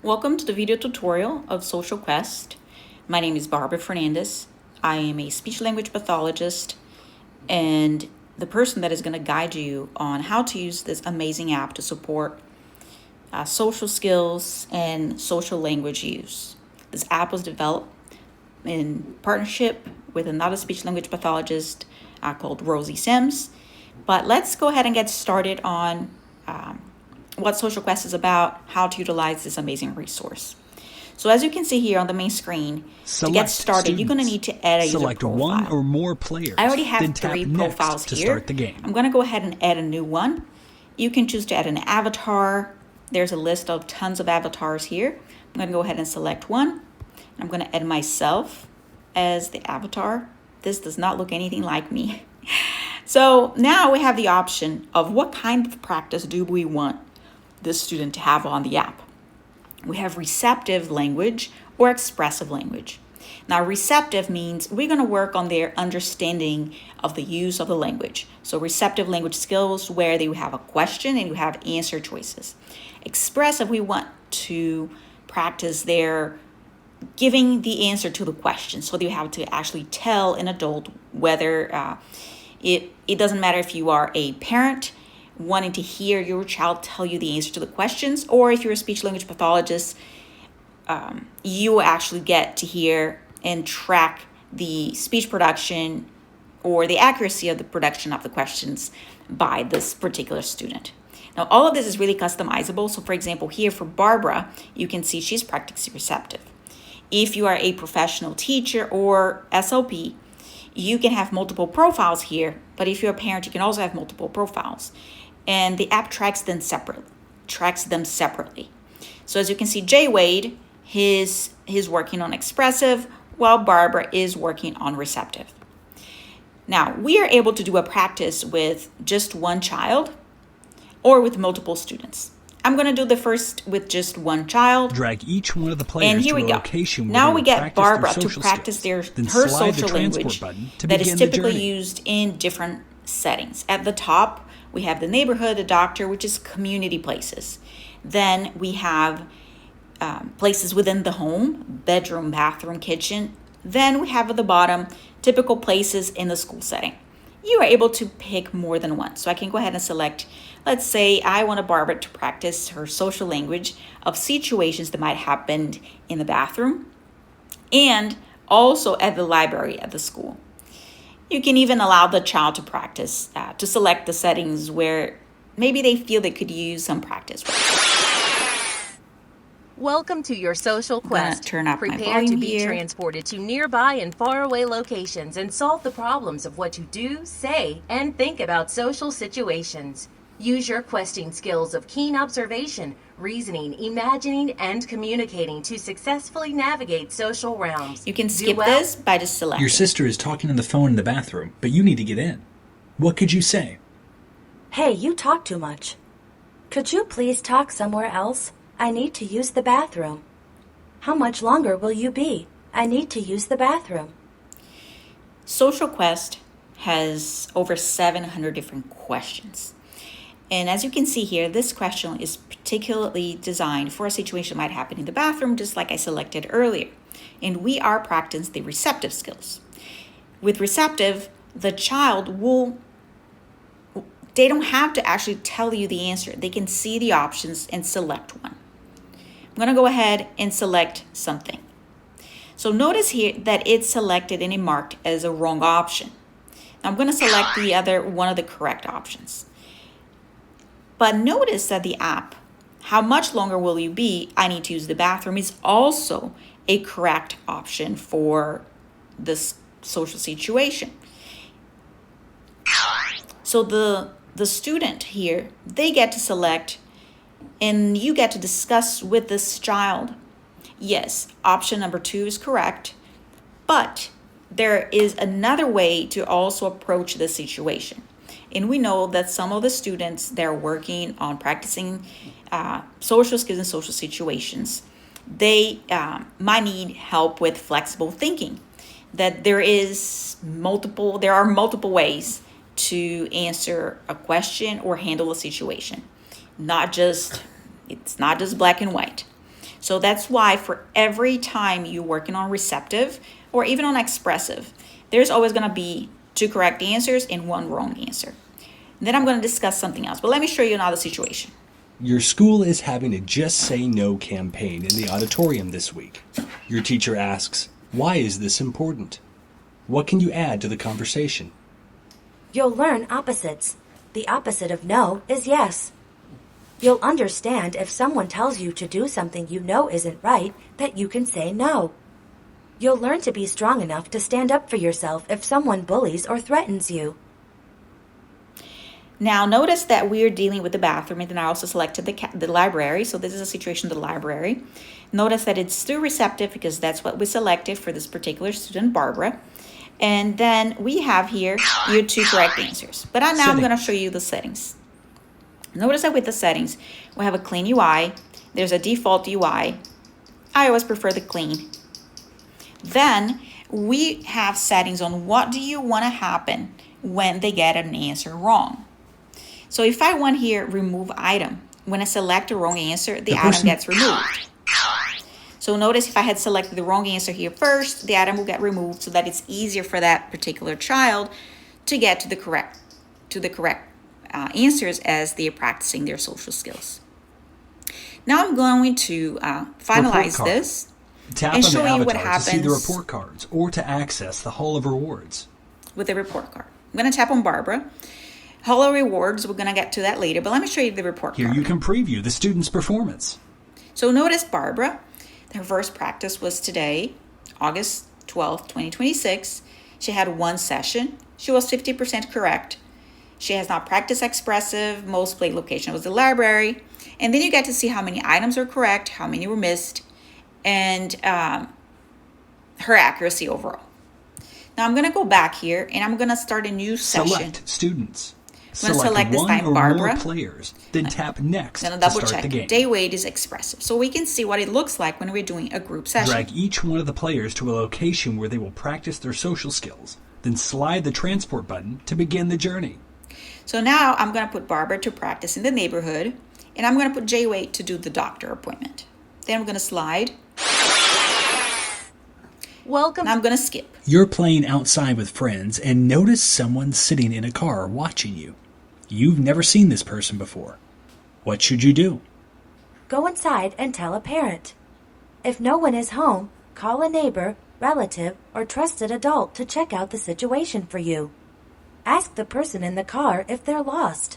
Welcome to the video tutorial of Social Quest. My name is Barbara Fernandez. I am a speech-language pathologist and the person that is going to guide you on how to use this amazing app to support social skills and social language use. This app was developed in partnership with another speech-language pathologist called Rosie Sims. But let's go ahead and get started on what Social Quest is about, how to utilize this amazing resource. So as you can see here on the main screen, to get started, you're going to need to add a user profile. Select one or more players. I already have 3 profiles to here. Start the game. I'm going to go ahead and add a new one. You can choose to add an avatar. There's a list of tons of avatars here. I'm going to go ahead and select one. I'm going to add myself as the avatar. This does not look anything like me. So now we have the option of what kind of practice do we want this student to have on the app. We have receptive language or expressive language. Now, receptive means we're going to work on their understanding of the use of the language. So receptive language skills where they have a question and you have answer choices. Expressive, we want to practice their giving the answer to the question. So you have to actually tell an adult whether it doesn't matter if you are a parent wanting to hear your child tell you the answer to the questions, or if you're a speech-language pathologist, you will actually get to hear and track the speech production or the accuracy of the production of the questions by this particular student. Now, all of this is really customizable. So for example, here for Barbara, you can see she's practicing receptive. If you are a professional teacher or SLP, you can have multiple profiles here, but if you're a parent, you can also have multiple profiles. And the app tracks them separately. So as you can see, Jay Wade, he's working on expressive, while Barbara is working on receptive. Now, we are able to do a practice with just one child or with multiple students. I'm going to do the first with just one child. Drag each one of the players and here we to a go. location Now we get Barbara to social practice skills. her social language that is typically used in different settings. At the top, we have the neighborhood, the doctor, which is community places. Then we have places within the home, bedroom, bathroom, kitchen. Then we have at the bottom, typical places in the school setting. You are able to pick more than one. So I can go ahead and select, let's say I want Barbara to practice her social language of situations that might happen in the bathroom and also at the library at the school. You can even allow the child to practice, to select the settings where maybe they feel they could use some practice. Welcome to your Social Quest. Prepare to be transported to nearby and faraway locations and solve the problems of what you do, say, and think about social situations. Use your questing skills of keen observation, reasoning, imagining, and communicating to successfully navigate social realms. You can skip this by just selecting. Your sister is talking on the phone in the bathroom, but you need to get in. What could you say? Hey, you talk too much. Could you please talk somewhere else? I need to use the bathroom. How much longer will you be? I need to use the bathroom. Social Quest has over 700 different questions. And as you can see here, this question is particularly designed for a situation that might happen in the bathroom, just like I selected earlier. And we are practicing the receptive skills. With receptive, the child they don't have to actually tell you the answer. They can see the options and select one. I'm going to go ahead and select something. So notice here that it's selected and it marked as a wrong option. Now I'm going to select the other one of the correct options. But notice that the app, how much longer will you be? I need to use the bathroom is also a correct option for this social situation. So the student here, they get to select and you get to discuss with this child. Yes, option number 2 is correct, but there is another way to also approach the situation. And we know that some of the students, they're working on practicing social skills in social situations. They might need help with flexible thinking, that there are multiple ways to answer a question or handle a situation. It's not just black and white. So that's why for every time you're working on receptive or even on expressive, there's always going to be 2 correct answers and 1 wrong answer. Then I'm going to discuss something else, but let me show you another situation. Your school is having a Just Say No campaign in the auditorium this week. Your teacher asks, why is this important? What can you add to the conversation? You'll learn opposites. The opposite of no is yes. You'll understand if someone tells you to do something you know isn't right, that you can say no. You'll learn to be strong enough to stand up for yourself if someone bullies or threatens you. Now notice that we're dealing with the bathroom, and then I also selected the library. So this is a situation in the library. Notice that it's still receptive because that's what we selected for this particular student, Barbara. And then we have here your 2 correct answers. But now I'm going to show you the settings. Notice that with the settings, we have a clean UI. There's a default UI. I always prefer the clean. Then we have settings on what do you want to happen when they get an answer wrong. So if I want here, remove item, when I select a wrong answer, the item gets removed. So notice if I had selected the wrong answer here first, the item will get removed so that it's easier for that particular child to get to the correct answers as they are practicing their social skills. Now I'm going to finalize this and show you what happens to see the report cards or to access the Hall of Rewards. With the report card. I'm going to tap on Barbara. Hall of Rewards, we're going to get to that later, but let me show you the report card. Here you can preview the student's performance. So notice Barbara, her first practice was today, August 12th, 2026. She had 1 session. She was 50% correct. She has not practiced expressive. Most played location was the library. And then you get to see how many items are correct, how many were missed, and her accuracy overall. Now I'm going to go back here and I'm going to start a new session. Select students. I'm going to select this time Barbara. More players, then tap next I'm going to to double start check. the game. Day weight is expressive. So we can see what it looks like when we're doing a group session. Drag each one of the players to a location where they will practice their social skills. Then slide the transport button to begin the journey. So now I'm going to put Barbara to practice in the neighborhood. And I'm going to put J-Wait to do the doctor appointment. Then I'm going to slide. Welcome. And I'm going to skip. You're playing outside with friends and notice someone sitting in a car watching you. You've never seen this person before. What should you do? Go inside and tell a parent. If no one is home, call a neighbor, relative, or trusted adult to check out the situation for you. Ask the person in the car if they're lost.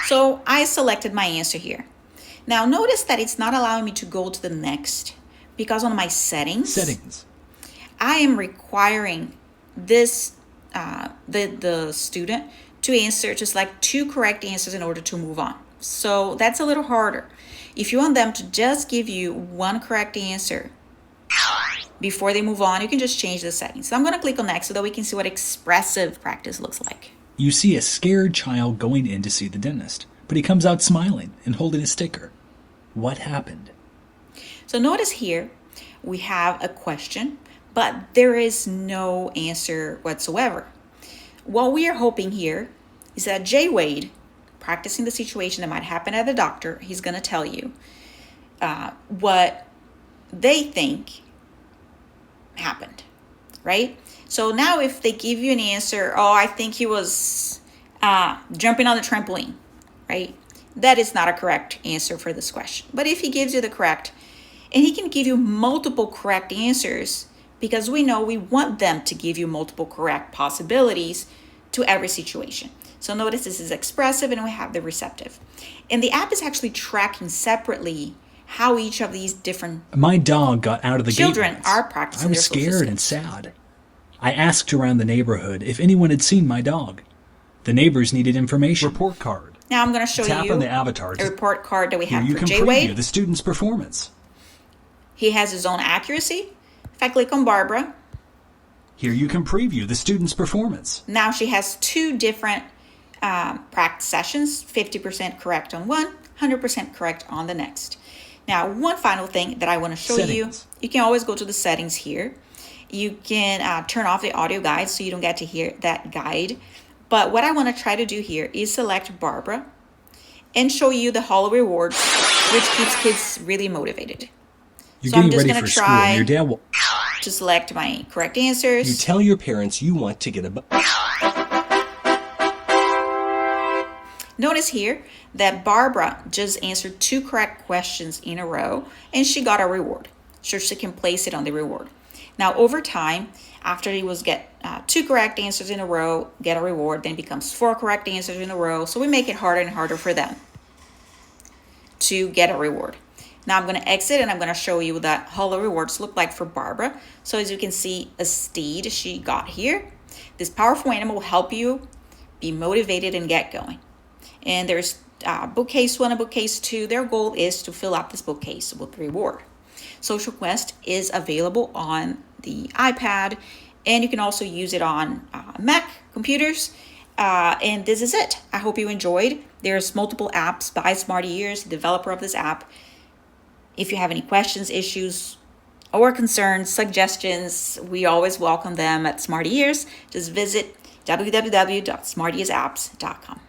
So I selected my answer here. Now notice that it's not allowing me to go to the next because on my settings, I am requiring this the student to answer just like 2 correct answers in order to move on. So that's a little harder. If you want them to just give you 1 correct answer before they move on, you can just change the settings. So I'm going to click on next so that we can see what expressive practice looks like. You see a scared child going in to see the dentist, but he comes out smiling and holding a sticker. What happened? So notice here we have a question, but there is no answer whatsoever. What we are hoping here is that Jay Wade, practicing the situation that might happen at the doctor, he's going to tell you what they think happened, right? So now if they give you an answer, oh, I think he was jumping on the trampoline, right? That is not a correct answer for this question. But if he gives you the correct, and he can give you multiple correct answers, because we know we want them to give you multiple correct possibilities to every situation. So notice this is expressive and we have the receptive. And the app is actually tracking separately how each of these different My dog got out of the children gate are practicing I was their social scared and skills. sad. I asked around the neighborhood if anyone had seen my dog. The neighbors needed information. Report card. Now I'm going to show Tap you on the avatar a report card that we Here have you for can Jay preview Wade. the student's performance. He has his own accuracy. If I click on Barbara, Here you can preview the student's performance. now she has 2 different practice sessions, 50% correct on one, 100% correct on the next. Now, one final thing that I want to show Settings. you can always go to the settings here. You can turn off the audio guide so you don't get to hear that guide. But what I want to try to do here is select Barbara and show you the Hall of Rewards which keeps kids really motivated. You're So I'm getting just ready going for to school, and your try dad will. to select my correct You answers. tell your parents you want to get a. Notice here that Barbara just answered 2 correct questions in a row and she got a reward. So she can place it on the reward. Now over time, after he was get 2 correct answers in a row, get a reward, then it becomes 4 correct answers in a row. So we make it harder and harder for them to get a reward. Now I'm going to exit and I'm going to show you that how the rewards look like for Barbara. So as you can see, a steed she got here. This powerful animal will help you be motivated and get going. And there's bookcase 1 and bookcase 2. Their goal is to fill up this bookcase with reward. Social Quest is available on the iPad, and you can also use it on Mac computers. And this is it. I hope you enjoyed. There's multiple apps by Smarty Ears, the developer of this app. If you have any questions, issues, or concerns, suggestions, we always welcome them at Smarty Ears. Just visit www.smartyesapps.com.